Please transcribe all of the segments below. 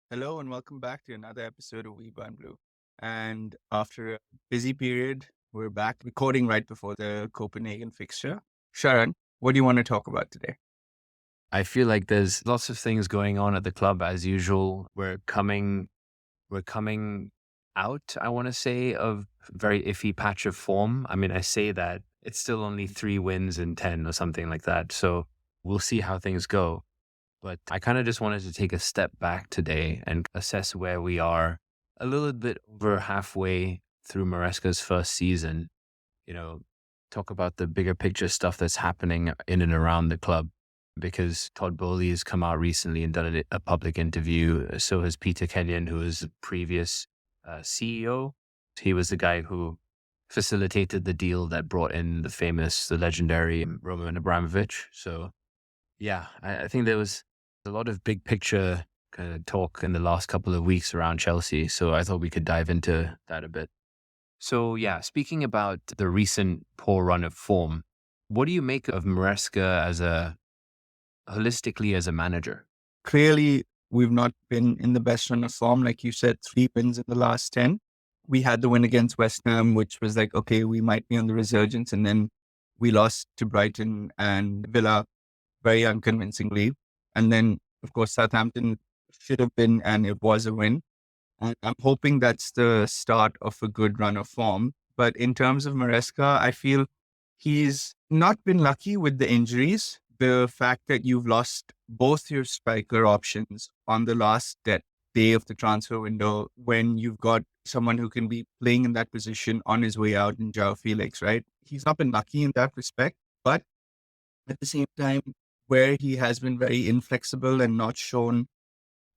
Hello and welcome back to another episode of We Burn Blue. And after a busy period, we're back recording right before the Copenhagen fixture. Sharon, what do you want to talk about today? I feel like there's lots of things going on at the club as usual. We're coming out, I want to say, of a very iffy patch of form. I mean, I say that it's still only 3 wins in 10 or something like that. So we'll see how things go. But I kind of just wanted to take a step back today and assess where we are a little bit over halfway through Maresca's first season. You know, talk about the bigger picture stuff that's happening in and around the club. Because Todd Bowley has come out recently and done a public interview. So has Peter Kenyon, who was the previous CEO. He was the guy who facilitated the deal that brought in the legendary Roman Abramovich. So yeah, I think there was a lot of big picture kind of talk in the last couple of weeks around Chelsea. So I thought we could dive into that a bit. So yeah, speaking about the recent poor run of form, what do you make of Maresca as a holistically as a manager? Clearly, we've not been in the best run of form. Like you said, 3 wins in the last 10. We had the win against West Ham, which was like, okay, we might be on the resurgence. And then we lost to Brighton and Villa very unconvincingly. And then, of course, Southampton should have been, and it was a win. And I'm hoping that's the start of a good run of form. But in terms of Maresca, I feel he's not been lucky with the injuries. The fact that you've lost both your striker options on the last day of the transfer window when you've got someone who can be playing in that position on his way out in Joao Felix, right? He's not been lucky in that respect. But at the same time, where he has been very inflexible and not shown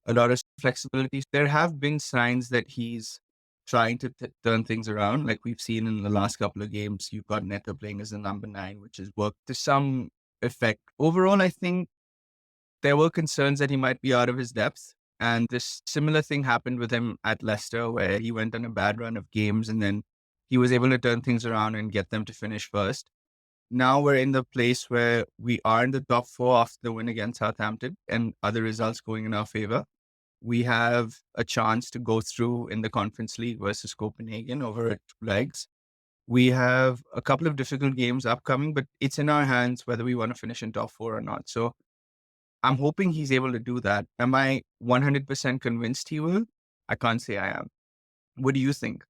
a lot of flexibility. There have been signs that he's trying to turn things around. Like we've seen in the last couple of games, you've got Neto playing as the number 9, which has worked to some effect. Overall, I think there were concerns that he might be out of his depth. And this similar thing happened with him at Leicester, where he went on a bad run of games and then he was able to turn things around and get them to finish first. Now we're in the place where we are in the top 4 after the win against Southampton and other results going in our favor. We have a chance to go through in the Conference League versus Copenhagen over 2 legs. We have a couple of difficult games upcoming, but it's in our hands whether we want to finish in top 4 or not. So I'm hoping he's able to do that. Am I 100% convinced he will? I can't say I am. What do you think?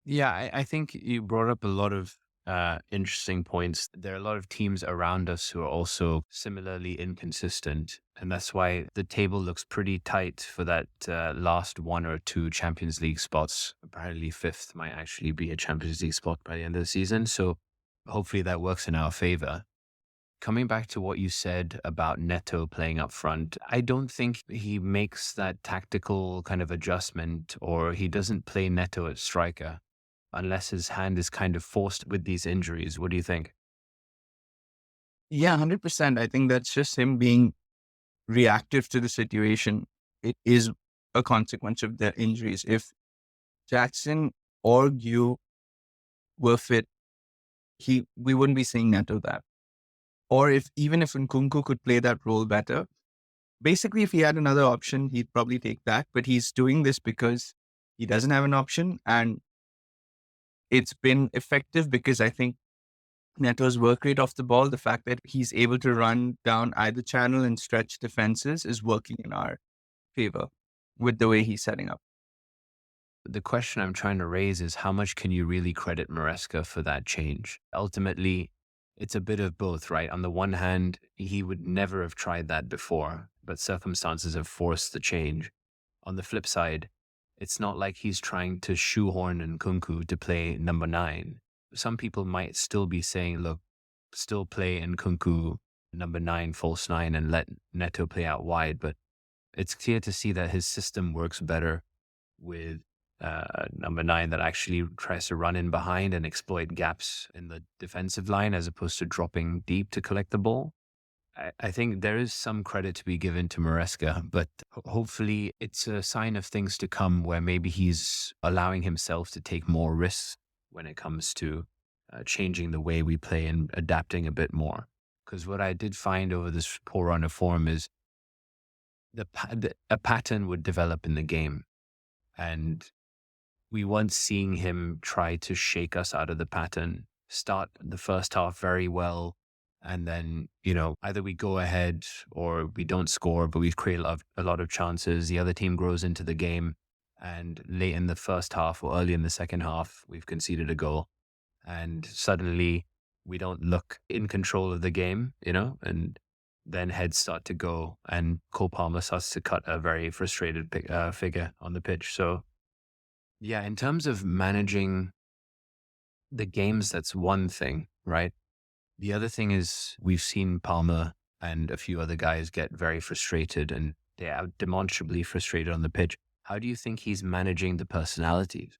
Yeah, I think you brought up a lot of interesting points. There are a lot of teams around us who are also similarly inconsistent. And that's why the table looks pretty tight for that last one or two Champions League spots. Apparently, fifth might actually be a Champions League spot by the end of the season. So hopefully that works in our favor. Coming back to what you said about Neto playing up front, I don't think he makes that tactical kind of adjustment or he doesn't play Neto at striker unless his hand is kind of forced with these injuries. What do you think? Yeah, 100%. I think that's just him being reactive to the situation. It is a consequence of their injuries. If Jackson or Gu were fit, we wouldn't be seeing Neto that. Or if even if Nkunku could play that role better, basically if he had another option, he'd probably take that. But he's doing this because he doesn't have an option, and it's been effective because I think Neto's work rate off the ball, the fact that he's able to run down either channel and stretch defenses, is working in our favor with the way he's setting up. The question I'm trying to raise is how much can you really credit Maresca for that change? Ultimately, it's a bit of both, right? On the one hand, he would never have tried that before, but circumstances have forced the change. On the flip side, it's not like he's trying to shoehorn Nkunku to play number 9. Some people might still be saying, look, still play Nkunku number 9, false 9, and let Neto play out wide. But it's clear to see that his system works better with number 9 that actually tries to run in behind and exploit gaps in the defensive line as opposed to dropping deep to collect the ball. I think there is some credit to be given to Maresca, but hopefully it's a sign of things to come where maybe he's allowing himself to take more risks when it comes to changing the way we play and adapting a bit more. Because what I did find over this poor run of form is a pattern would develop in the game, and we weren't seeing him try to shake us out of the pattern. Start the first half very well, and then either we go ahead or we don't score, but we create a lot of chances. The other team grows into the game, and late in the first half or early in the second half, we've conceded a goal, and suddenly we don't look in control of the game, and then heads start to go, and Cole Palmer starts to cut a very frustrated figure on the pitch. So, yeah, in terms of managing the games, that's one thing, right? The other thing is we've seen Palmer and a few other guys get very frustrated, and they are demonstrably frustrated on the pitch. How do you think he's managing the personalities?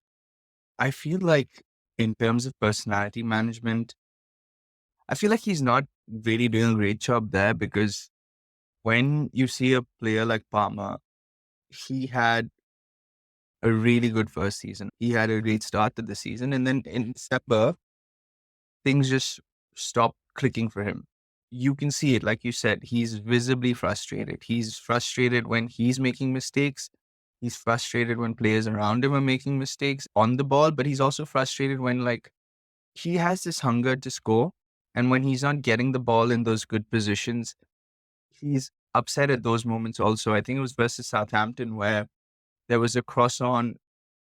I feel like in terms of personality management, I feel like he's not really doing a great job there because when you see a player like Palmer, he had a really good first season. He had a great start to the season. And then in December, things just stopped clicking for him. You can see it, like you said, he's visibly frustrated. He's frustrated when he's making mistakes. He's frustrated when players around him are making mistakes on the ball, but he's also frustrated when, like, he has this hunger to score. And when he's not getting the ball in those good positions, he's upset at those moments also. I think it was versus Southampton where there was a cross on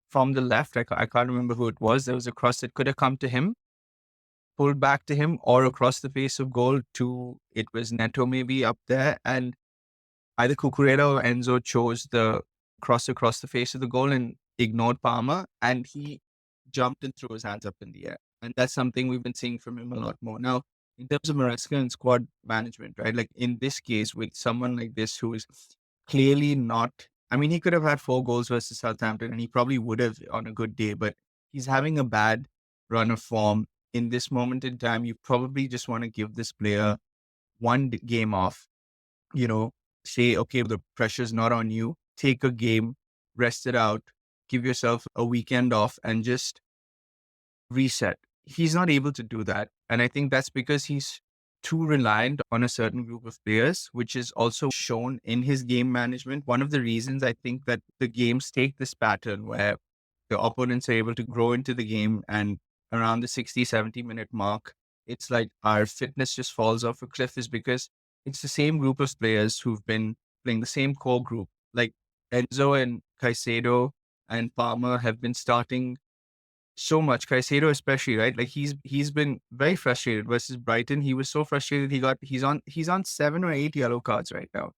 from the left. I can't remember who it was. There was a cross that could have come to him, pulled back to him, or across the face of goal to, it was Neto maybe up there. And either Cucurella or Enzo chose the cross across the face of the goal and ignored Palmer. And he jumped and threw his hands up in the air. And that's something we've been seeing from him a lot more. Now, in terms of Maresca and squad management, right? Like in this case, with someone like this who is clearly not, I mean, he could have had 4 goals versus Southampton and he probably would have on a good day, but he's having a bad run of form. In this moment in time, you probably just want to give this player one game off, you know, say, okay, the pressure's not on you. Take a game, rest it out, give yourself a weekend off and just reset. He's not able to do that. And I think that's because he's too reliant on a certain group of players, which is also shown in his game management. One of the reasons I think that the games take this pattern where the opponents are able to grow into the game and around the 60, 70-minute mark, it's like our fitness just falls off a cliff is because it's the same group of players who've been playing the same core group. Like Enzo and Caicedo and Palmer have been starting so much. Caicedo especially, right? Like he's been very frustrated versus Brighton. He was so frustrated. He's on 7 or 8 yellow cards right now.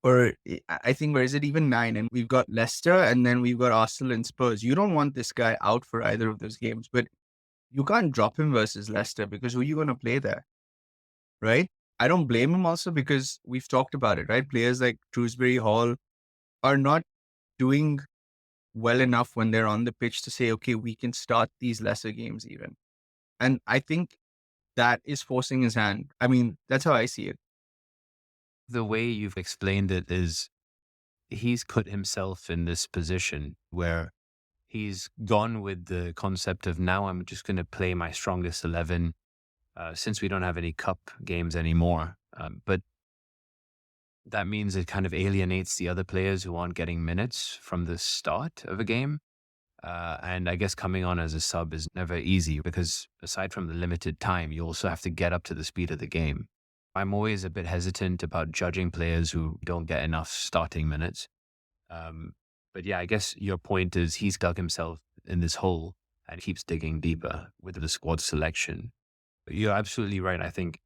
Or I think, where is it, even 9? And we've got Leicester and then we've got Arsenal and Spurs. You don't want this guy out for either of those games, but you can't drop him versus Leicester because who are you going to play there? Right? I don't blame him also because we've talked about it, right? Players like Shrewsbury Hall are not doing well enough when they're on the pitch to say, okay, we can start these lesser games even. And I think that is forcing his hand. I mean, that's how I see it. The way you've explained it is he's put himself in this position where he's gone with the concept of now I'm just going to play my strongest 11 since we don't have any cup games anymore. But that means it kind of alienates the other players who aren't getting minutes from the start of a game. And I guess coming on as a sub is never easy because aside from the limited time, you also have to get up to the speed of the game. I'm always a bit hesitant about judging players who don't get enough starting minutes. Um, but yeah, I guess your point is he's dug himself in this hole and keeps digging deeper with the squad selection. But you're absolutely right. I think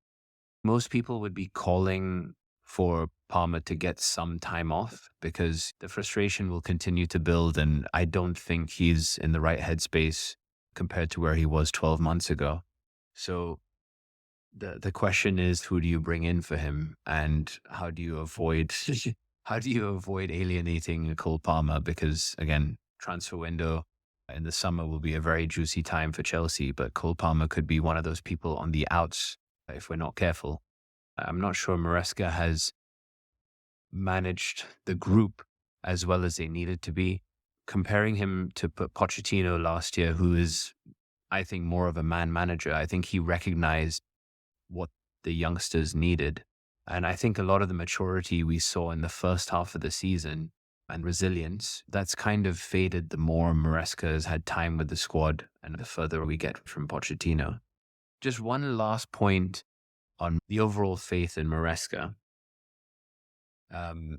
most people would be calling for Palmer to get some time off because the frustration will continue to build. And I don't think he's in the right headspace compared to where he was 12 months ago. So the question is, who do you bring in for him and how do you avoid how do you avoid alienating Cole Palmer? Because again, transfer window in the summer will be a very juicy time for Chelsea, but Cole Palmer could be one of those people on the outs if we're not careful. I'm not sure Maresca has managed the group as well as they needed to be. Comparing him to Pochettino last year, who is, I think, more of a man manager, I think he recognized what the youngsters needed. And I think a lot of the maturity we saw in the first half of the season and resilience, that's kind of faded the more Maresca has had time with the squad and the further we get from Pochettino. Just one last point on the overall faith in Maresca.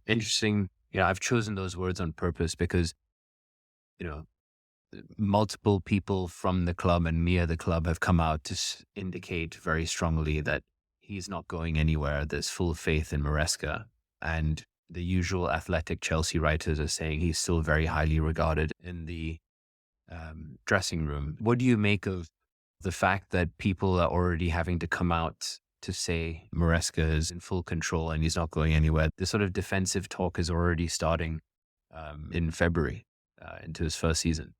Interesting. I've chosen those words on purpose because, you know, multiple people from the club and near the club have come out to indicate very strongly that he's not going anywhere. There's full faith in Maresca. And the usual athletic Chelsea writers are saying he's still very highly regarded in the dressing room. What do you make of the fact that people are already having to come out to say Maresca is in full control and he's not going anywhere? The sort of defensive talk is already starting in February into his first season.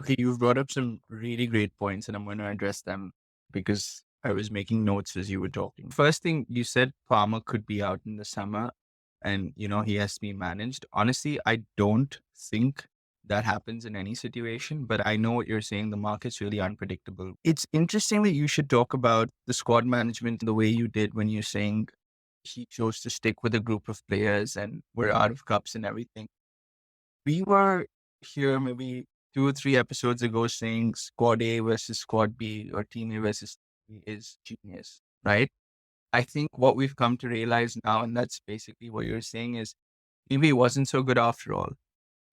Okay, you've brought up some really great points, and I'm going to address them because I was making notes as you were talking. First thing, you said Palmer could be out in the summer and, he has to be managed. Honestly, I don't think that happens in any situation, but I know what you're saying. The market's really unpredictable. It's interesting that you should talk about the squad management the way you did when you're saying he chose to stick with a group of players and we're out of cups and everything. We were here maybe 2 or 3 episodes ago saying squad A versus squad B or team A versus team B is genius, right? I think what we've come to realize now, and that's basically what you're saying, is maybe it wasn't so good after all,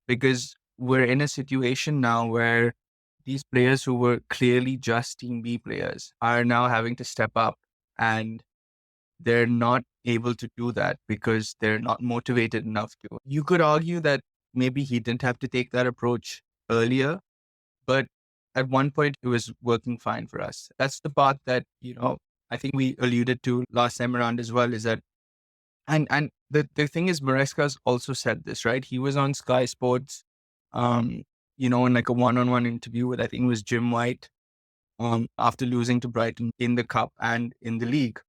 because we're in a situation now where these players who were clearly just team B players are now having to step up, and they're not able to do that because they're not motivated enough to. You could argue that maybe he didn't have to take that approach earlier, but at one point it was working fine for us. That's the part that, I think we alluded to last time around as well, is that, and the thing is, Maresca's also said this, right? He was on Sky Sports, in like a one-on-one interview with, I think it was Jim White, after losing to Brighton in the cup and in the league.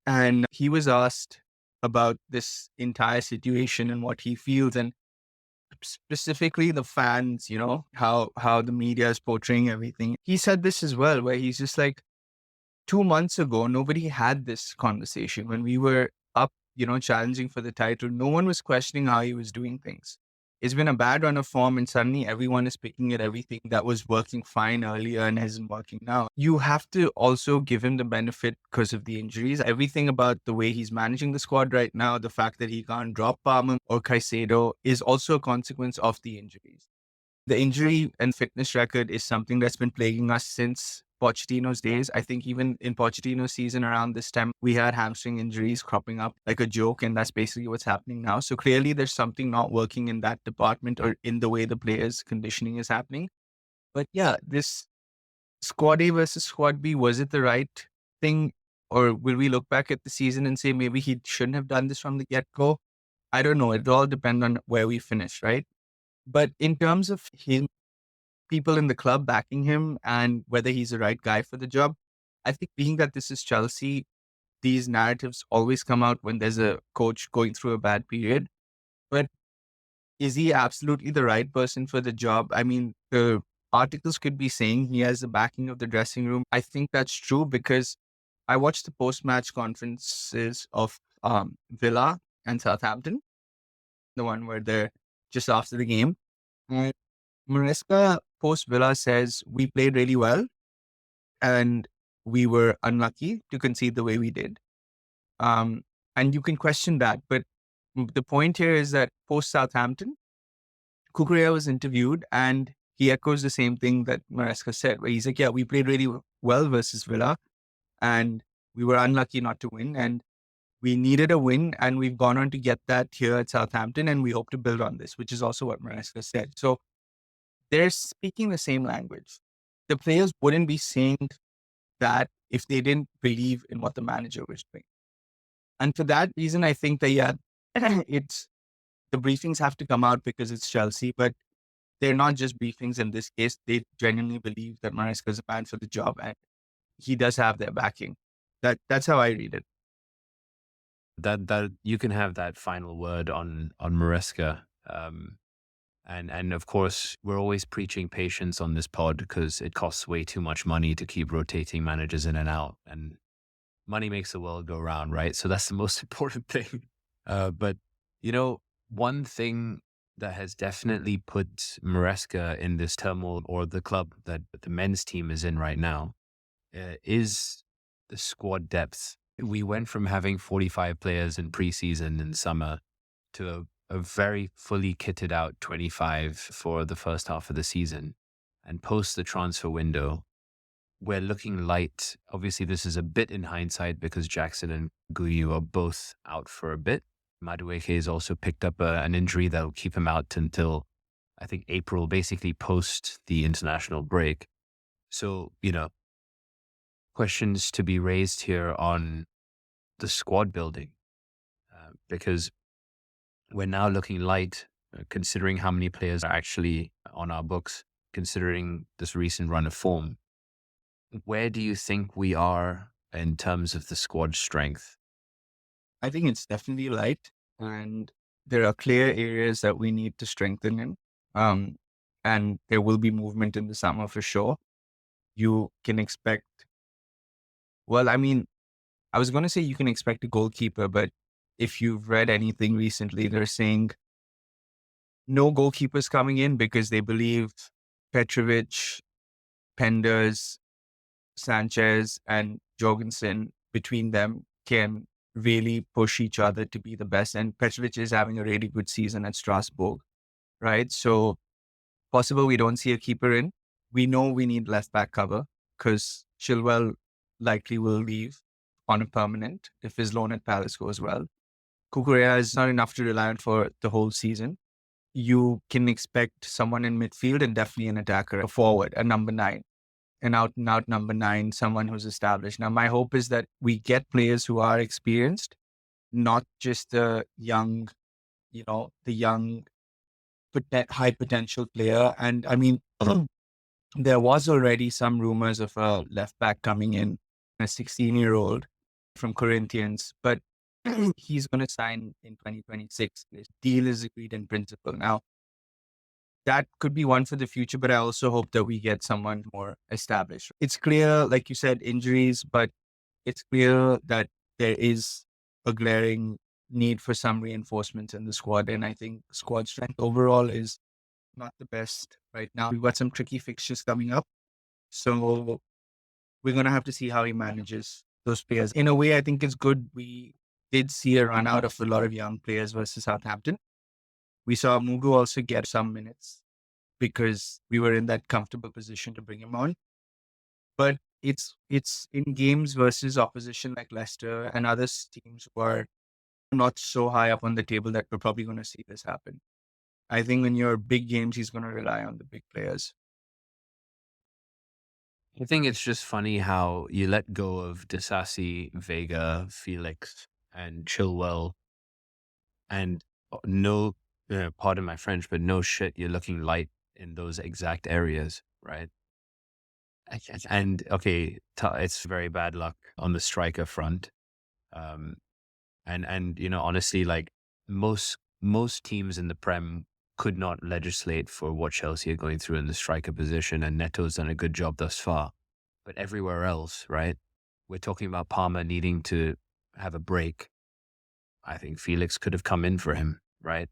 And he was asked about this entire situation and what he feels, and specifically the fans, how the media is portraying everything. He said this as well, where he's just like, 2 months ago, nobody had this conversation when we were up, challenging for the title. No one was questioning how he was doing things. It's been a bad run of form, and suddenly everyone is picking at everything that was working fine earlier and isn't working now. You have to also give him the benefit because of the injuries. Everything about the way he's managing the squad right now, the fact that he can't drop Palmer or Caicedo, is also a consequence of the injuries. The injury and fitness record is something that's been plaguing us since Pochettino's days. I think even in Pochettino's season around this time, we had hamstring injuries cropping up like a joke, and that's basically what's happening now. So clearly there's something not working in that department or in the way the players' conditioning is happening. But yeah, this squad A versus squad B, was it the right thing? Or will we look back at the season and say maybe he shouldn't have done this from the get-go? I don't know. It all depends on where we finish, right? But in terms of him, people in the club backing him and whether he's the right guy for the job, I think being that this is Chelsea, these narratives always come out when there's a coach going through a bad period. But is he absolutely the right person for the job? I mean, the articles could be saying he has the backing of the dressing room. I think that's true because I watched the post-match conferences of Villa and Southampton, the one where they're just after the game. And Maresca post Villa says we played really well and we were unlucky to concede the way we did. And you can question that, but the point here is that post Southampton, Kukurea was interviewed and he echoes the same thing that Maresca said, where he's like, yeah, we played really well versus Villa and we were unlucky not to win, and we needed a win, and we've gone on to get that here at Southampton, and we hope to build on this, which is also what Maresca said. So they're speaking the same language. The players wouldn't be saying that if they didn't believe in what the manager was doing. And for that reason, I think that, yeah, it's the briefings have to come out because it's Chelsea, but they're not just briefings in this case. They genuinely believe that Maresca is a man for the job and he does have their backing. That's how I read it. That you can have that final word on Maresca. And of course, we're always preaching patience on this pod because it costs way too much money to keep rotating managers in and out. And money makes the world go round, right? So that's the most important thing. But you know, one thing that has definitely put Maresca in this turmoil, or the club that the men's team is in right now, is the squad depth. We went from having 45 players in preseason in summer to a very fully kitted out 25 for the first half of the season. And post the transfer window, we're looking light. Obviously, this is a bit in hindsight because Jackson and Guyu are both out for a bit. Madueke has also picked up an injury that will keep him out until, I think, April, basically post the international break. So, questions to be raised here on the squad building, because we're now looking light, considering how many players are actually on our books, considering this recent run of form. Where do you think we are in terms of the squad strength? I think it's definitely light, and there are clear areas that we need to strengthen in. Um, and there will be movement in the summer for sure. You can expect, well, I mean, I was going to say you can expect a goalkeeper, but if you've read anything recently, they're saying no goalkeepers coming in because they believe Petrovic, Penders, Sanchez, and Jorgensen between them can really push each other to be the best. And Petrovic is having a really good season at Strasbourg, right? So possible we don't see a keeper in. We know we need left back cover because Chilwell likely will leave on a permanent if his loan at Palace goes well. Kukurea is not enough to rely on for the whole season. You can expect someone in midfield and definitely an attacker, a forward, a number nine, an out and out number nine, someone who's established. Now, my hope is that we get players who are experienced, not just the young, the young, high potential player. And I mean, there was already some rumors of a left back coming in, a 16-year-old from Corinthians, but he's going to sign in 2026. This deal is agreed in principle. Now, that could be one for the future, but I also hope that we get someone more established. It's clear, like you said, injuries, but it's clear that there is a glaring need for some reinforcements in the squad. And I think squad strength overall is not the best right now. We've got some tricky fixtures coming up. So we're going to have to see how he manages those players. In a way, I think it's good. We did see a run out of a lot of young players versus Southampton. We saw Mugu also get some minutes because we were in that comfortable position to bring him on. But it's in games versus opposition like Leicester and other teams who are not so high up on the table that we're probably going to see this happen. I think in your big games, he's going to rely on the big players. I think it's just funny how you let go of Disasi, Vega, Felix, and Chilwell, and no, pardon my French, but no shit, you're looking light in those exact areas, right? And okay, it's very bad luck on the striker front. Um, and honestly, like most teams in the Prem could not legislate for what Chelsea are going through in the striker position, and Neto's done a good job thus far. But everywhere else, right? We're talking about Palmer needing to have a break. I think Felix could have come in for him, right?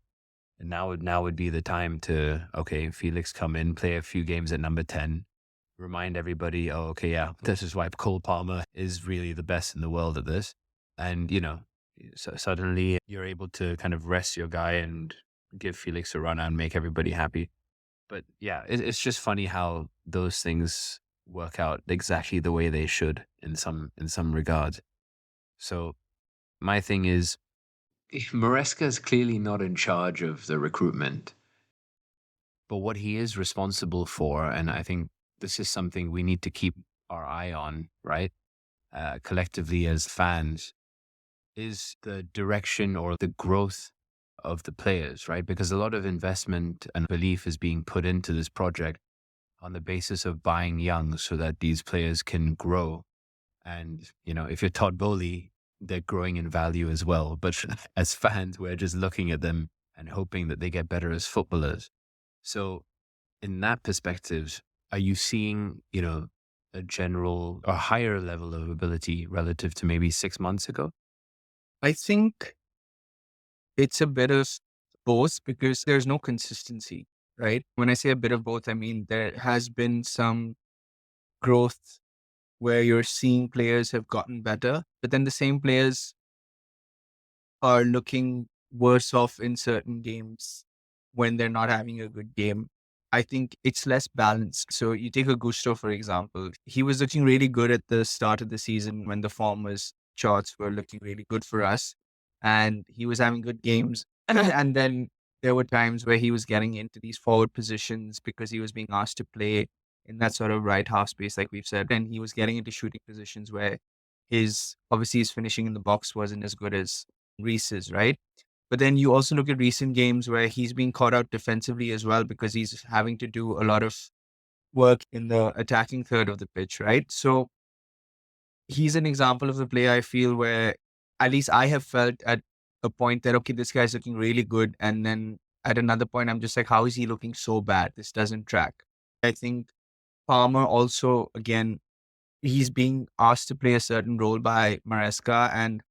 And now would be the time to, okay, Felix come in, play a few games at number 10, remind everybody, oh, okay, yeah, this is why Cole Palmer is really the best in the world at this. And, so suddenly you're able to kind of rest your guy and give Felix a run and make everybody happy. But yeah, it's just funny how those things work out exactly the way they should in some regards. So my thing is, Maresca is clearly not in charge of the recruitment, but what he is responsible for, and I think this is something we need to keep our eye on, right? Collectively as fans, is the direction or the growth of the players, right? Because a lot of investment and belief is being put into this project on the basis of buying young so that these players can grow. And, if you're Todd Bowley, they're growing in value as well. But as fans, we're just looking at them and hoping that they get better as footballers. So in that perspective, are you seeing, a general or higher level of ability relative to maybe 6 months ago? I think it's a bit of both because there's no consistency, right? When I say a bit of both, I mean there has been some growth where you're seeing players have gotten better, but then the same players are looking worse off in certain games when they're not having a good game. I think it's less balanced. So you take a Gusto, for example. He was looking really good at the start of the season when the form was charts were looking really good for us. And he was having good games. And then there were times where he was getting into these forward positions because he was being asked to play in that sort of right half space, like we've said. And he was getting into shooting positions where his finishing in the box wasn't as good as Reese's, right? But then you also look at recent games where he's being caught out defensively as well because he's having to do a lot of work in the attacking third of the pitch, right? So he's an example of the player I feel where at least I have felt at a point that, okay, this guy's looking really good. And then at another point, I'm just like, how is he looking so bad? This doesn't track. I think Palmer also, again, he's being asked to play a certain role by Maresca. And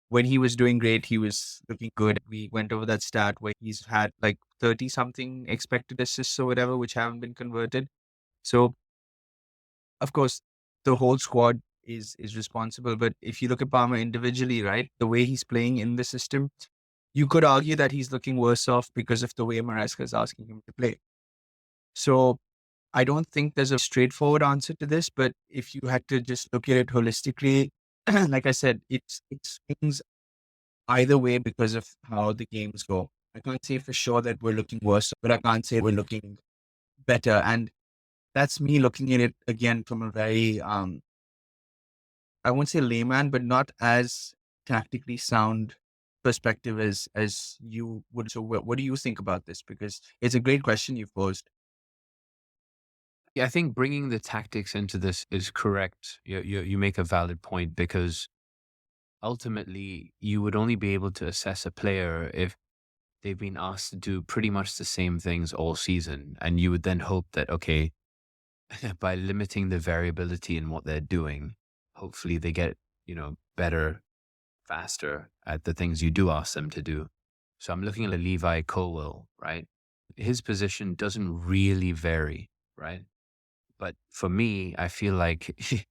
when he was doing great, he was looking good. We went over that stat where he's had like 30 something expected assists or whatever, which haven't been converted. So, of course, the whole squad is responsible. But if you look at Palmer individually, right, the way he's playing in the system, you could argue that he's looking worse off because of the way Maresca is asking him to play. So, I don't think there's a straightforward answer to this, but if you had to just look at it holistically, like I said, it swings either way because of how the games go. I can't say for sure that we're looking worse, but I can't say we're looking better. And that's me looking at it again from a very, I won't say layman, but not as tactically sound perspective as you would. So what do you think about this? Because it's a great question you've posed. Yeah, I think bringing the tactics into this is correct. You make a valid point because ultimately you would only be able to assess a player if they've been asked to do pretty much the same things all season. And you would then hope that, okay, by limiting the variability in what they're doing, hopefully they get, better faster at the things you do ask them to do. So I'm looking at Levi Colwell, right? His position doesn't really vary, right? But for me, I feel like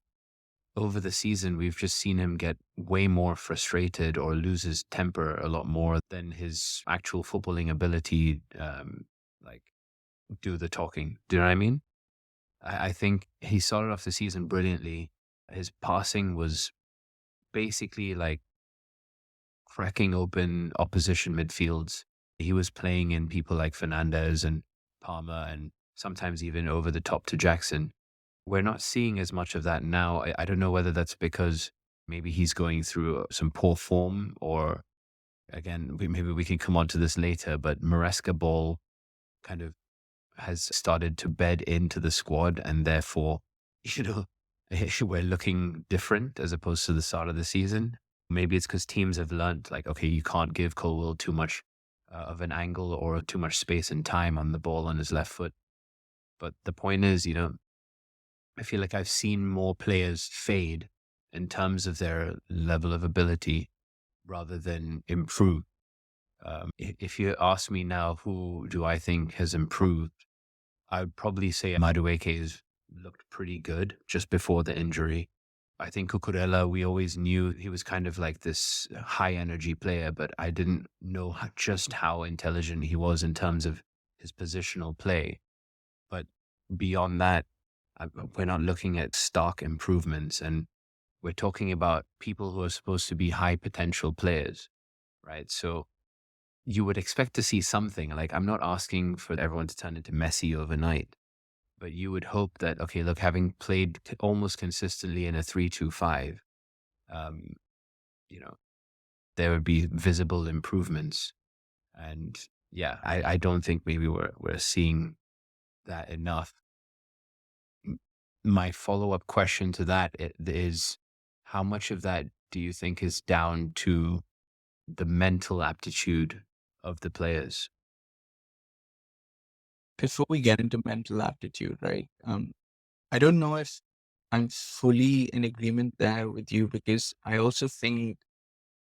over the season, we've just seen him get way more frustrated or lose his temper a lot more than his actual footballing ability, like do the talking. Do you know what I mean? I think he started off the season brilliantly. His passing was basically like cracking open opposition midfields. He was playing in people like Fernandez and Palmer and sometimes even over the top to Jackson. We're not seeing as much of that now. I don't know whether that's because maybe he's going through some poor form or again, maybe we can come on to this later, but Maresca ball kind of has started to bed into the squad and therefore, you know, we're looking different as opposed to the start of the season. Maybe it's because teams have learned like, okay, you can't give Colwell too much of an angle or too much space and time on the ball on his left foot. But the point is, I feel like I've seen more players fade in terms of their level of ability rather than improve. If you ask me now, who do I think has improved? I would probably say Madueke's looked pretty good just before the injury. I think Cucurella, we always knew he was kind of like this high energy player, but I didn't know just how intelligent he was in terms of his positional play. But beyond that, we're not looking at stark improvements. And we're talking about people who are supposed to be high potential players, right? So you would expect to see something. Like, I'm not asking for everyone to turn into Messi overnight, but you would hope that, okay, look, having played almost consistently in a 3-2-5, um, you know, there would be visible improvements. And yeah, I don't think maybe we're seeing that enough. My follow-up question to that is how much of that do you think is down to the mental aptitude of the players? Before we get into mental aptitude, right? I don't know if I'm fully in agreement there with you because I also think,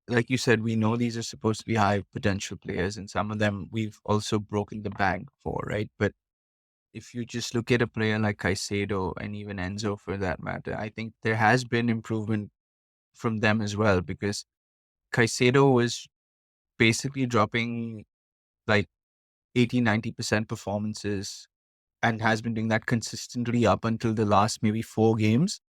like you said, we know these are supposed to be high potential players, and some of them we've also broken the bank for, right? But if you just look at a player like Caicedo and even Enzo for that matter, I think there has been improvement from them as well because Caicedo was basically dropping like 80-90% performances and has been doing that consistently up until the last maybe 4 games.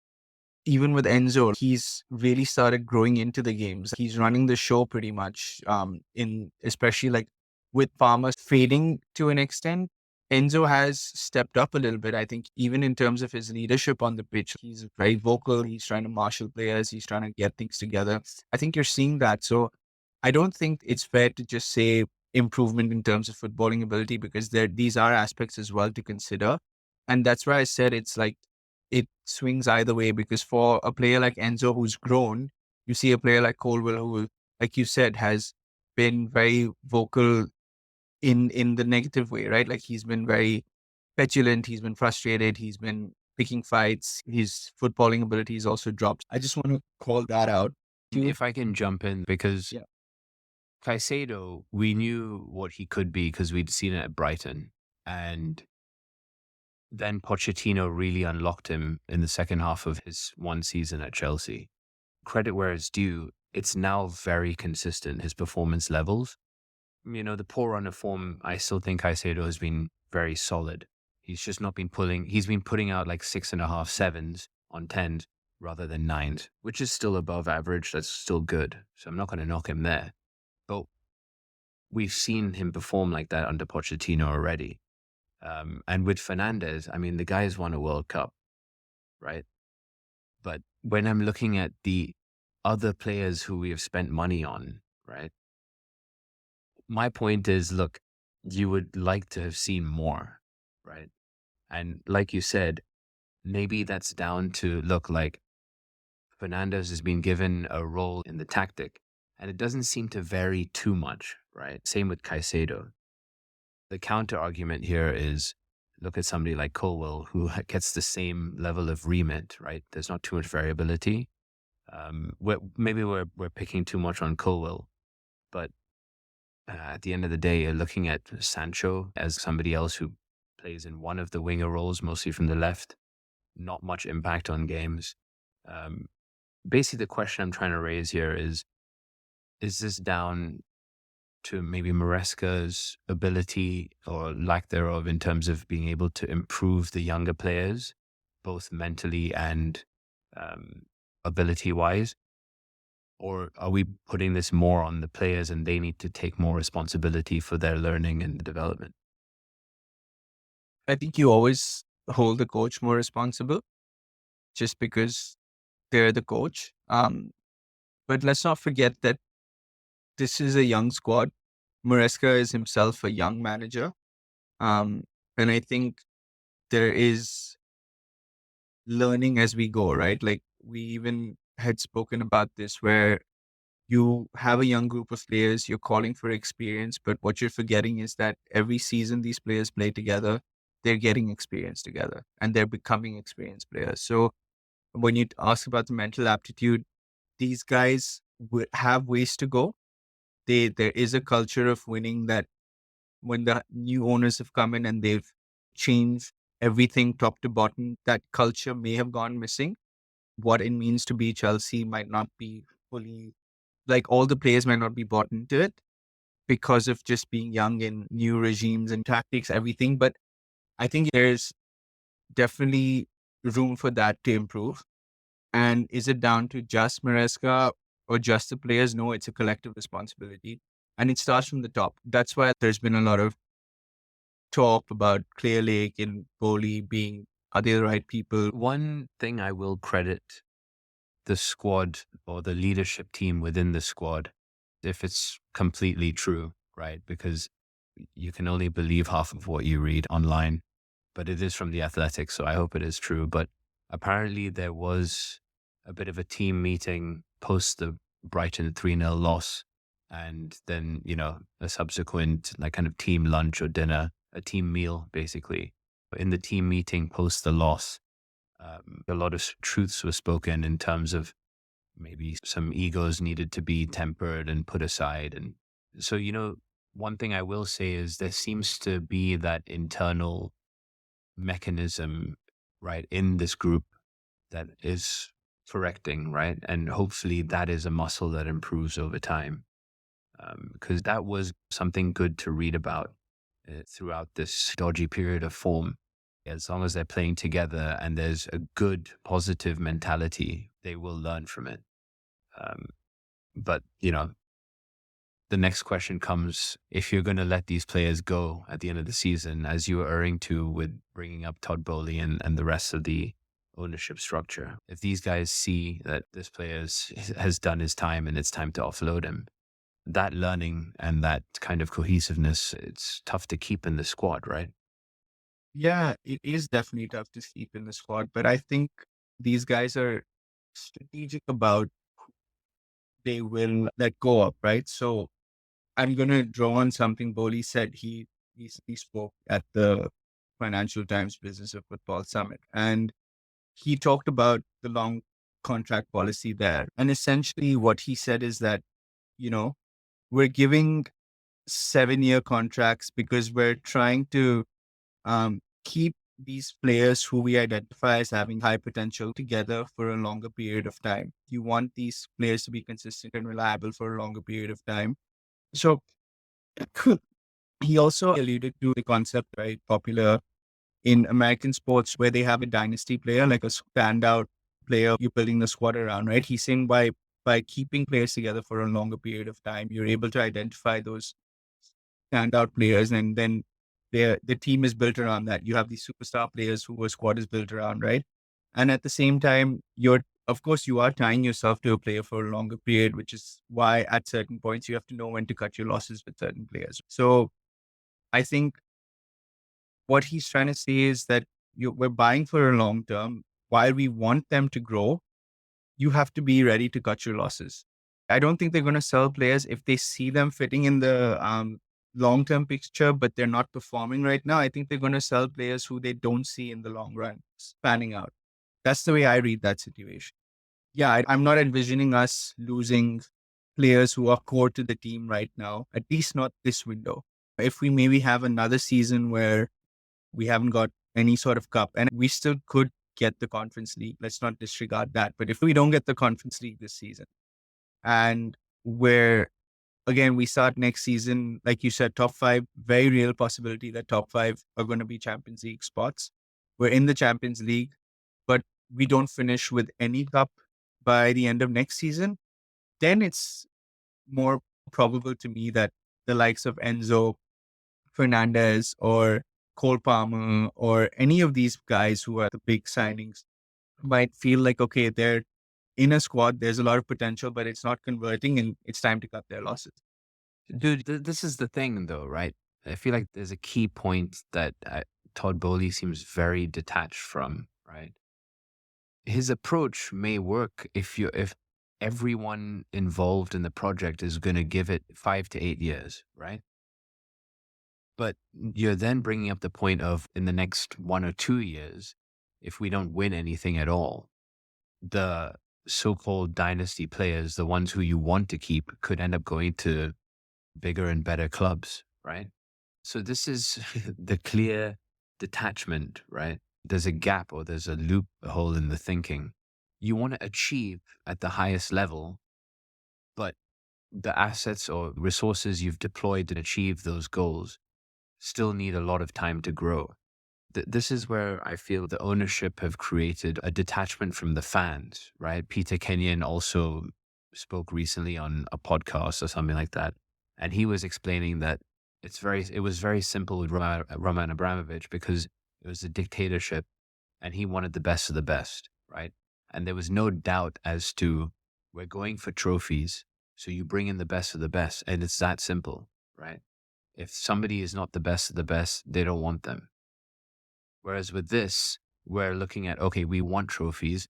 Even with Enzo, he's really started growing into the games. He's running the show pretty much. In especially like with Palmer fading to an extent, Enzo has stepped up a little bit. I think even in terms of his leadership on the pitch, he's very vocal. He's trying to marshal players. He's trying to get things together. I think you're seeing that. So I don't think it's fair to just say improvement in terms of footballing ability because these are aspects as well to consider. And that's why I said it's like it swings either way because for a player like Enzo who's grown, you see a player like Colwell who, like you said, has been very vocal in the negative way, right? Like he's been very petulant, he's been frustrated, he's been picking fights, his footballing abilities also dropped. I just want to call that out. If I can jump in, because Yeah. Caicedo, we knew what he could be because we'd seen it at Brighton. And then Pochettino really unlocked him in the second half of his one season at Chelsea. Credit where it's due, it's now very consistent, his performance levels. The poor run of form, I still think Caicedo has been very solid. He's just not been he's been putting out like 6.5 sevens on 10s rather than 9s, which is still above average. That's still good. So I'm not going to knock him there. But we've seen him perform like that under Pochettino already. And with Fernandez, I mean, the guy's won a World Cup, right? But when I'm looking at the other players who we have spent money on, right? My point is, look, you would like to have seen more, right? And like you said, maybe that's down to look like Fernandez has been given a role in the tactic and it doesn't seem to vary too much, right? Same with Caicedo. The counter argument here is look at somebody like Colwell who gets the same level of remit, right? There's not too much variability. Maybe we're picking too much on Colwell, but at the end of the day, you're looking at Sancho as somebody else who plays in one of the winger roles, mostly from the left, not much impact on games. Um, Basically, the question I'm trying to raise here is this down to maybe Maresca's ability or lack thereof in terms of being able to improve the younger players, both mentally and ability wise? Or are we putting this more on the players and they need to take more responsibility for their learning and development? I think you always hold the coach more responsible just because they're the coach. But let's not forget that this is a young squad. Maresca is himself a young manager. Um, and I think there is learning as we go, right? Like we even had spoken about this where you have a young group of players, you're calling for experience, but what you're forgetting is that every season these players play together, they're getting experience together and they're becoming experienced players. So when you ask about the mental aptitude, these guys have ways to go. There is a culture of winning that when the new owners have come in and they've changed everything top to bottom, that culture may have gone missing. What it means to be Chelsea might not be fully like all the players might not be bought into it because of just being young and new regimes and tactics, everything. But I think there's definitely room for that to improve. And is it down to just Maresca or just the players? No, it's a collective responsibility. And it starts from the top. That's why there's been a lot of talk about Clear Lake and Bowley being, are they the right people? One thing I will credit the squad or the leadership team within the squad, if it's completely true, right? Because you can only believe half of what you read online, but it is from the Athletics, so I hope it is true. But apparently there was a bit of a team meeting post the Brighton 3-0 loss. And then, a subsequent like kind of team lunch or dinner, a team meal, basically. In the team meeting post the loss, A lot of truths were spoken in terms of maybe some egos needed to be tempered and put aside. And so, one thing I will say is there seems to be that internal mechanism, right, in this group that is correcting, right? And hopefully that is a muscle that improves over time. Because that was something good to read about throughout this dodgy period of form. As long as they're playing together and there's a good, positive mentality, they will learn from it. Um, but, the next question comes if you're going to let these players go at the end of the season, as you were erring to with bringing up Todd Bowley and the rest of the ownership structure. If these guys see that this player has done his time and it's time to offload him, that learning and that kind of cohesiveness, it's tough to keep in the squad, right? Yeah, it is definitely tough to keep in the squad, but I think these guys are strategic about they will let go of, right? So I'm going to draw on something Boli said. He recently spoke at the Financial Times Business of Football Summit, and he talked about the long contract policy there. And essentially, what he said is that, you know, we're giving 7-year contracts because we're trying to keep these players who we identify as having high potential together for a longer period of time. You want these players to be consistent and reliable for a longer period of time. So he also alluded to the concept very popular in American sports where they have a dynasty player, like a standout player you're building the squad around, right? He's saying by keeping players together for a longer period of time, you're able to identify those standout players, and then the team is built around that. You have these superstar players who a squad is built around, right? And at the same time, of course you are tying yourself to a player for a longer period, which is why at certain points you have to know when to cut your losses with certain players. So I think what he's trying to say is that we're buying for a long term. While we want them to grow, you have to be ready to cut your losses. I don't think they're going to sell players if they see them fitting in the long term picture, but they're not performing right now. I think they're going to sell players who they don't see in the long run spanning out. That's the way I read that situation. Yeah, I'm not envisioning us losing players who are core to the team right now, at least not this window. If we maybe have another season where we haven't got any sort of cup, and we still could get the Conference League. Let's not disregard that. But if we don't get the Conference League this season, and where again we start next season, like you said, top five, very real possibility that top five are going to be Champions League spots. We're in the Champions League, but we don't finish with any cup by the end of next season, then it's more probable to me that the likes of Enzo Fernandez or Cole Palmer or any of these guys who are the big signings might feel like, okay, they're in a squad, there's a lot of potential, but it's not converting and it's time to cut their losses. Dude, this is the thing though, right? I feel like there's a key point that Todd Bowley seems very detached from, right? His approach may work if everyone involved in the project is going to give it 5 to 8 years, right? But you're then bringing up the point of in the next 1 or 2 years, if we don't win anything at all, the so-called dynasty players, the ones who you want to keep, could end up going to bigger and better clubs, right? So this is the clear detachment, right? There's a gap or there's a loophole in the thinking. You want to achieve at the highest level, but the assets or resources you've deployed to achieve those goals still need a lot of time to grow. This is where I feel the ownership have created a detachment from the fans, right? Peter Kenyon also spoke recently on a podcast or something like that. And he was explaining that it was very simple with Roman Abramovich because it was a dictatorship and he wanted the best of the best, right? And there was no doubt as to we're going for trophies. So you bring in the best of the best and it's that simple, right? If somebody is not the best of the best, they don't want them. Whereas with this, we're looking at, okay, we want trophies,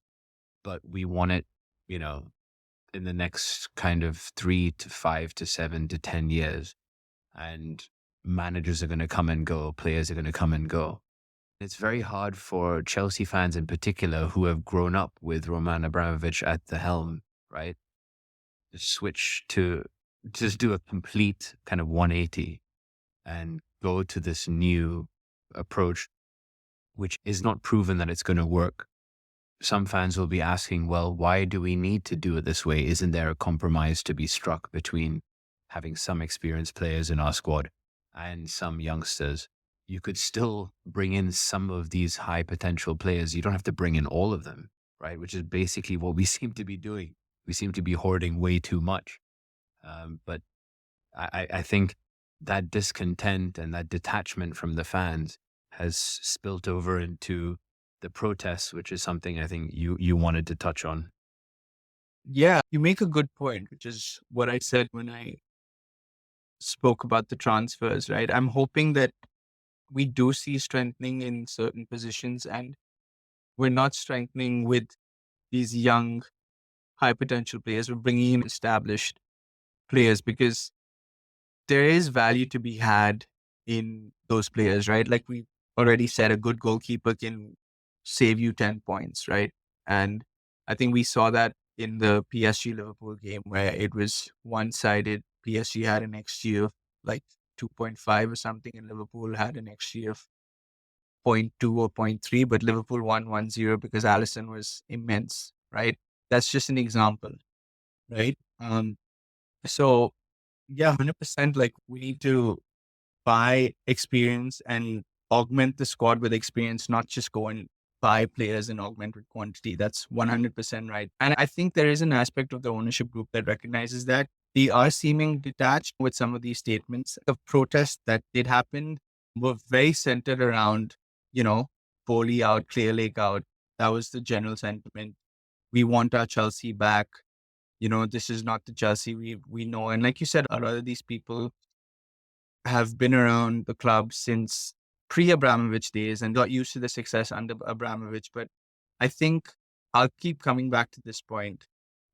but we want it, you know, in the next kind of 3 to 5 to 7 to 10 years. And managers are going to come and go, players are going to come and go. It's very hard for Chelsea fans in particular who have grown up with Roman Abramovich at the helm, right? To switch to just do a complete kind of 180 and go to this new approach, which is not proven that it's going to work. Some fans will be asking, well, why do we need to do it this way? Isn't there a compromise to be struck between having some experienced players in our squad and some youngsters? You could still bring in some of these high potential players. You don't have to bring in all of them, right? Which is basically what we seem to be doing. We seem to be hoarding way too much. But I think that discontent and that detachment from the fans has spilt over into the protests, which is something I think you wanted to touch on. Yeah, you make a good point, which is what I said when I spoke about the transfers, right? I'm hoping that we do see strengthening in certain positions and we're not strengthening with these young, high potential players. We're bringing in established players because there is value to be had in those players, right? Like we already said, a good goalkeeper can save you 10 points, right? And I think we saw that in the PSG Liverpool game where it was one sided. PSG had an XG of like 2.5 or something, and Liverpool had an XG of zero point 0.2 or zero point 0.3, but Liverpool won 1-0 because Allison was immense, right? That's just an example, right? So yeah, 100%. Like we need to buy experience and augment the squad with experience, not just go and buy players and augment with quantity. That's 100% right. And I think there is an aspect of the ownership group that recognizes that they are seeming detached with some of these statements. The protests that did happen were very centered around, you know, Bowley out, Clear Lake out. That was the general sentiment. We want our Chelsea back. This is not the Chelsea we know. And like you said, a lot of these people have been around the club since pre-Abramovich days and got used to the success under Abramovich. But I think I'll keep coming back to this point.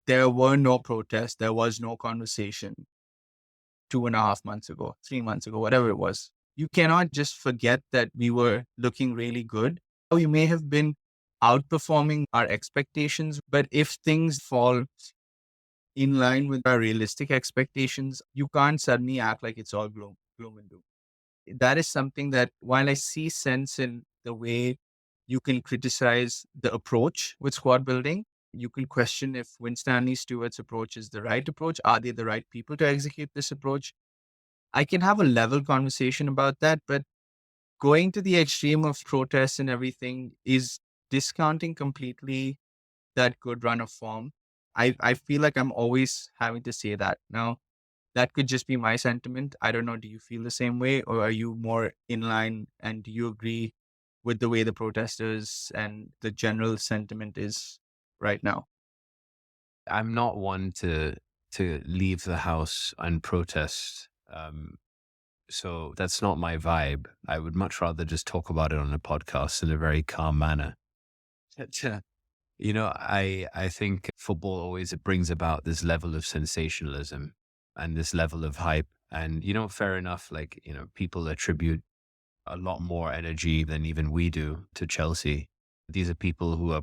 There were no protests. There was no conversation 2.5 months ago, 3 months ago, whatever it was. You cannot just forget that we were looking really good. We may have been outperforming our expectations, but if things fall in line with our realistic expectations, you can't suddenly act like it's all gloom and doom. That is something that while I see sense in the way you can criticize the approach with squad building, you can question if Winstanley Stewart's approach is the right approach. Are they the right people to execute this approach? I can have a level conversation about that, but going to the extreme of protests and everything is discounting completely that good run of form. I feel like I'm always having to say that. Now, that could just be my sentiment. I don't know. Do you feel the same way, or are you more in line and do you agree with the way the protesters and the general sentiment is right now? I'm not one to leave the house and protest. So that's not my vibe. I would much rather just talk about it on a podcast in a very calm manner. But, I think football always brings about this level of sensationalism and this level of hype. And, fair enough, like, people attribute a lot more energy than even we do to Chelsea. These are people who are,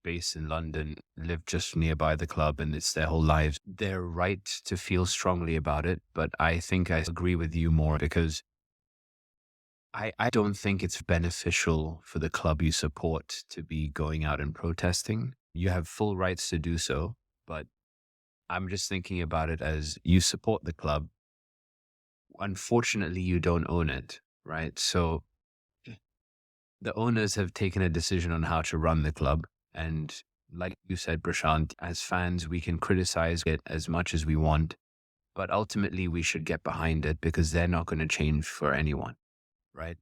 based in London, live just nearby the club, and it's their whole lives. They're right to feel strongly about it, but I think I agree with you more because I don't think it's beneficial for the club you support to be going out and protesting. You have full rights to do so, but I'm just thinking about it as you support the club. Unfortunately, you don't own it, right? So the owners have taken a decision on how to run the club. And like you said, Prashant, as fans, we can criticize it as much as we want, but ultimately we should get behind it because they're not going to change for anyone, right?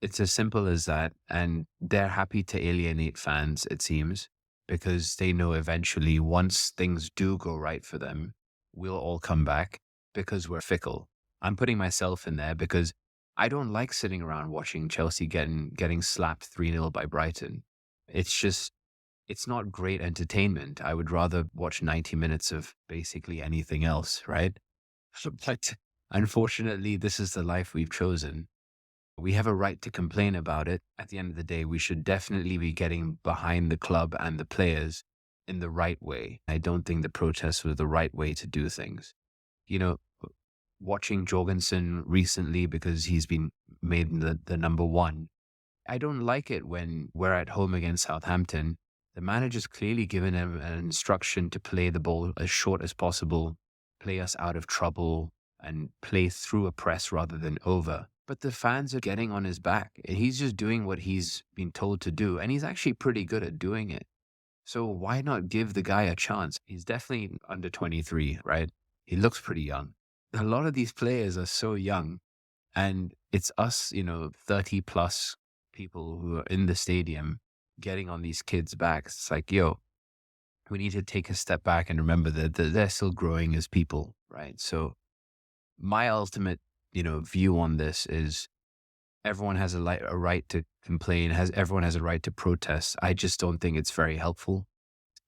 It's as simple as that. And they're happy to alienate fans, it seems, because they know eventually once things do go right for them, we'll all come back because we're fickle. I'm putting myself in there because I don't like sitting around watching Chelsea getting slapped 3-0 by Brighton. It's just it's not great entertainment. I would rather watch 90 minutes of basically anything else, right? But unfortunately, this is the life we've chosen. We have a right to complain about it. At the end of the day, we should definitely be getting behind the club and the players in the right way. I don't think the protests were the right way to do things. You know, watching Jorgensen recently because he's been made the number one. I don't like it when we're at home against Southampton. The manager's clearly given him an instruction to play the ball as short as possible, play us out of trouble, and play through a press rather than over. But the fans are getting on his back. He's just doing what he's been told to do, and he's actually pretty good at doing it. So why not give the guy a chance? He's definitely under 23, right? He looks pretty young. A lot of these players are so young, and it's us, 30 plus people who are in the stadium getting on these kids' backs. It's like, yo, we need to take a step back and remember that they're still growing as people, right? So my ultimate, view on this is everyone has a right to complain, everyone has a right to protest. I just don't think it's very helpful.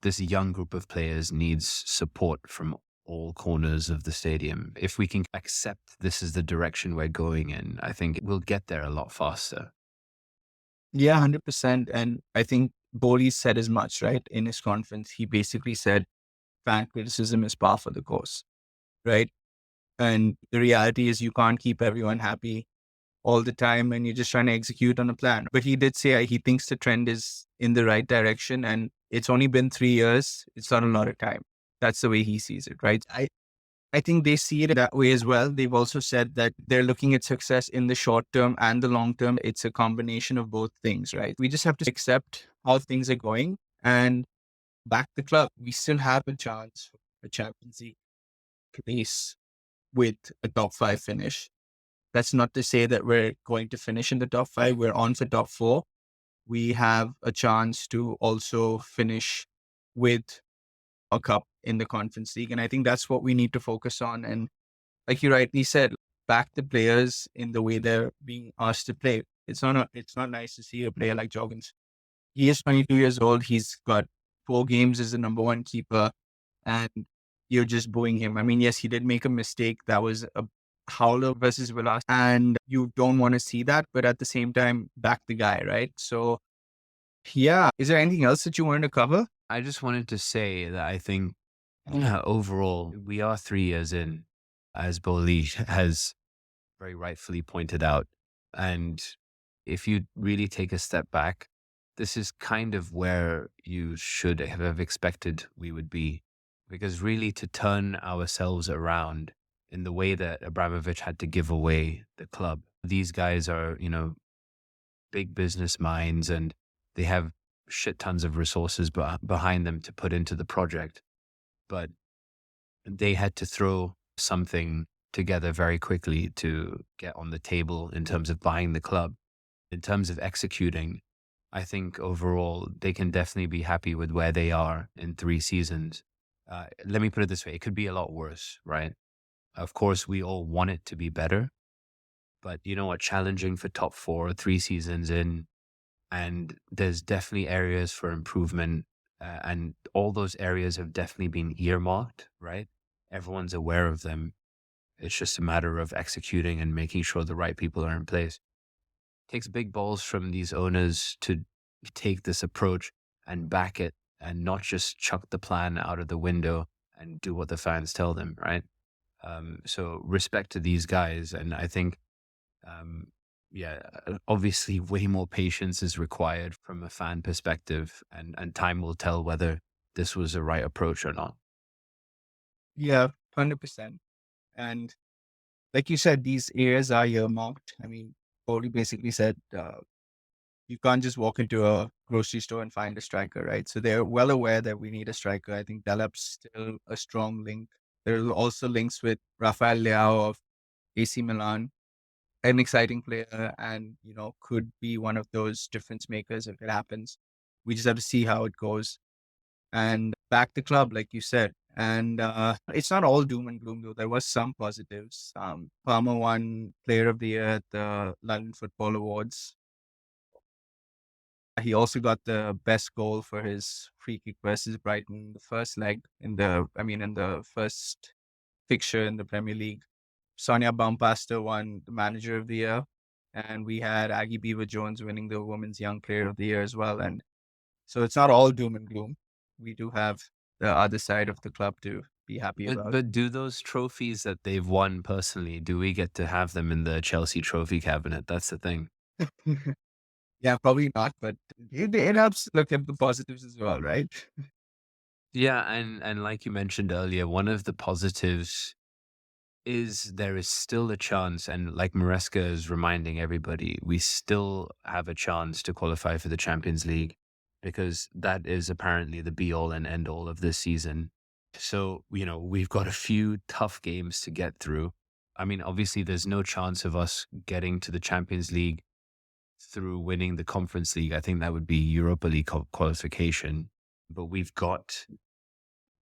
This young group of players needs support from all corners of the stadium. If we can accept this is the direction we're going in, I think we'll get there a lot faster. Yeah, 100%. And I think Bowley said as much, right? In his conference, he basically said fan criticism is par for the course, right? And the reality is you can't keep everyone happy all the time and you're just trying to execute on a plan. But he did say he thinks the trend is in the right direction and it's only been 3 years. It's not a lot of time. That's the way he sees it, right? I think they see it that way as well. They've also said that they're looking at success in the short term and the long term. It's a combination of both things, right? We just have to accept how things are going and back the club. We still have a chance for a Champions League place with a top five finish. That's not to say that we're going to finish in the top five. We're on for top four. We have a chance to also finish with a cup in the Conference League. And I think that's what we need to focus on. And like you rightly said, back the players in the way they're being asked to play. It's not nice to see a player like Joggins. He is 22 years old. He's got 4 games as the number one keeper, and you're just booing him. I mean, yes, he did make a mistake. That was a howler versus Villas, and you don't want to see that. But at the same time, back the guy, right? So, yeah. Is there anything else that you wanted to cover? I just wanted to say that I think overall, we are 3 years in, as Boli has very rightfully pointed out. And if you really take a step back, this is kind of where you should have expected we would be. Because really, to turn ourselves around in the way that Abramovich had to give away the club, these guys are, big business minds and they have shit tons of resources behind them to put into the project. But they had to throw something together very quickly to get on the table in terms of buying the club. In terms of executing, I think overall they can definitely be happy with where they are in 3 seasons. Let me put it this way, it could be a lot worse, right? Of course, we all want it to be better, but you know what? Challenging for top four, 3 seasons in, and there's definitely areas for improvement. And all those areas have definitely been earmarked, right? Everyone's aware of them. It's just a matter of executing and making sure the right people are in place. Takes big balls from these owners to take this approach and back it and not just chuck the plan out of the window and do what the fans tell them, right? So respect to these guys. And I think, um, yeah, obviously way more patience is required from a fan perspective, and time will tell whether this was the right approach or not. Yeah, 100%. And like you said, these areas are earmarked. I mean, Bowley basically said you can't just walk into a grocery store and find a striker, right? So they're well aware that we need a striker. I think Delap's still a strong link. There are also links with Rafael Leao of AC Milan, an exciting player and, could be one of those difference makers if it happens. We just have to see how it goes and back the club, like you said. And it's not all doom and gloom, though. There was some positives. Palmer won Player of the Year at the London Football Awards. He also got the best goal for his free kick versus Brighton, the first leg in the first fixture in the Premier League. Sonia Baumpastor won the Manager of the Year, and we had Aggie Beaver Jones winning the Women's Young Player of the Year as well. And so it's not all doom and gloom. We do have the other side of the club to be happy But about. but do those trophies that they've won personally, do we get to have them in the Chelsea trophy cabinet? That's the thing. Yeah, probably not, but it helps look at the positives as well, right? Yeah, and like you mentioned earlier, one of the positives is there is still a chance, and like Maresca is reminding everybody, we still have a chance to qualify for the Champions League because that is apparently the be all and end all of this season. So, we've got a few tough games to get through. I mean, obviously, there's no chance of us getting to the Champions League through winning the Conference League. I think that would be Europa League qualification. But we've got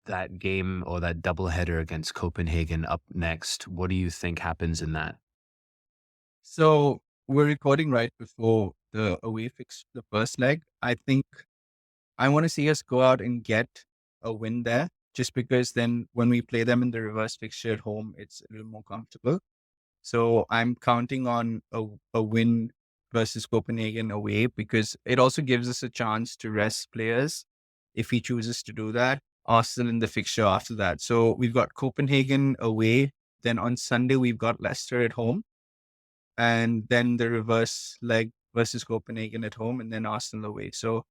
that game or that double header against Copenhagen up next. What do you think happens in that? So we're recording right before the away fix, the first leg. I think I want to see us go out and get a win there, just because then when we play them in the reverse fixture at home, it's a little more comfortable. So I'm counting on a win versus Copenhagen away, because it also gives us a chance to rest players if he chooses to do that. Arsenal in the fixture after that. So we've got Copenhagen away. Then on Sunday, we've got Leicester at home. And then the reverse leg versus Copenhagen at home, and then Arsenal away. So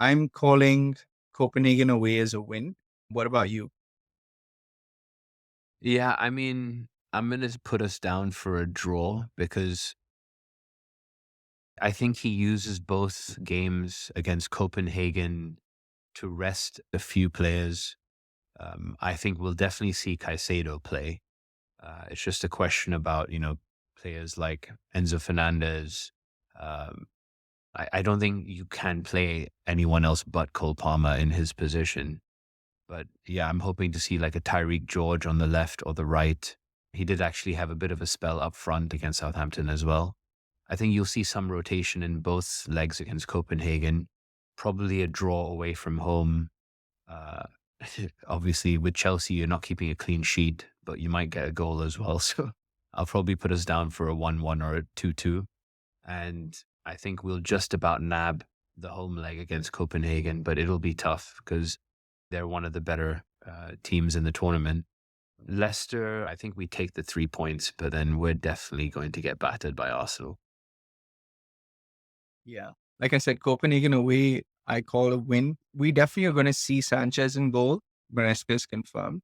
I'm calling Copenhagen away as a win. What about you? Yeah, I mean, I'm going to put us down for a draw because I think he uses both games against Copenhagen to rest a few players. I think we'll definitely see Caicedo play. It's just a question about, players like Enzo Fernandez. Um, I don't think you can play anyone else but Cole Palmer in his position. But yeah, I'm hoping to see like a Tyreek George on the left or the right. He did actually have a bit of a spell up front against Southampton as well. I think you'll see some rotation in both legs against Copenhagen. Probably a draw away from home. Uh, Obviously, with Chelsea, you're not keeping a clean sheet, but you might get a goal as well. So I'll probably put us down for a 1-1 or a 2-2. And I think we'll just about nab the home leg against Copenhagen, but it'll be tough because they're one of the better teams in the tournament. Leicester, I think we take the 3 points, but then we're definitely going to get battered by Arsenal. Yeah. Like I said, Copenhagen away, I call a win. We definitely are going to see Sanchez in goal. Maresca is confirmed.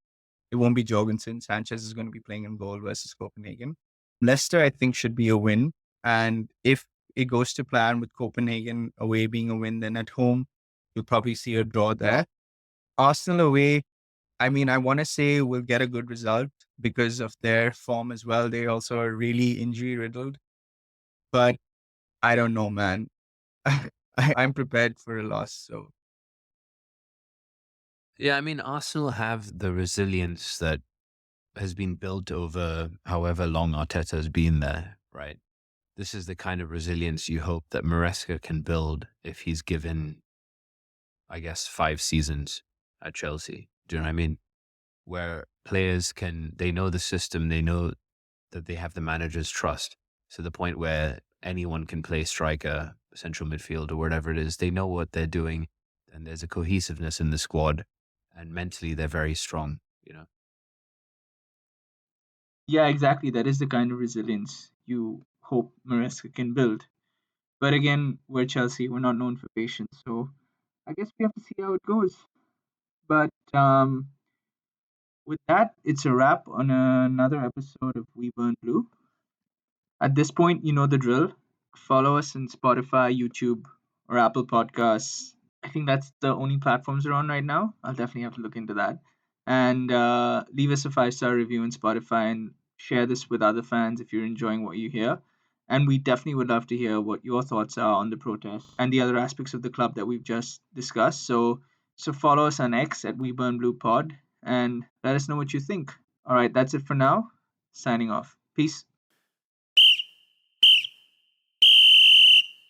It won't be Jorgensen. Sanchez is going to be playing in goal versus Copenhagen. Leicester, I think, should be a win. And if it goes to plan with Copenhagen away being a win, then at home, you'll probably see a draw there. Arsenal away, I mean, I want to say we'll get a good result because of their form as well. They also are really injury riddled. But I don't know, man. I'm prepared for a loss. So Yeah, I mean, Arsenal have the resilience that has been built over however long Arteta has been there, right? This is the kind of resilience you hope that Maresca can build if he's given, I guess, 5 seasons at Chelsea. Do you know what I mean? Where players they know the system, they know that they have the manager's trust to the point where anyone can play striker, central midfield, or whatever it is. They know what they're doing, and there's a cohesiveness in the squad, and mentally they're very strong. Yeah, exactly. That is the kind of resilience you hope Maresca can build. But again, we're Chelsea. We're not known for patience. So I guess we have to see how it goes. But with that, it's a wrap on another episode of We Burn Blue. At this point, you know the drill. Follow us on Spotify, YouTube, or Apple Podcasts. I think that's the only platforms we're on right now. I'll definitely have to look into that. And leave us a 5-star review on Spotify and share this with other fans if you're enjoying what you hear. And we definitely would love to hear what your thoughts are on the protest and the other aspects of the club that we've just discussed. So follow us on X at We Burn Blue Pod and let us know what you think. All right, that's it for now. Signing off. Peace.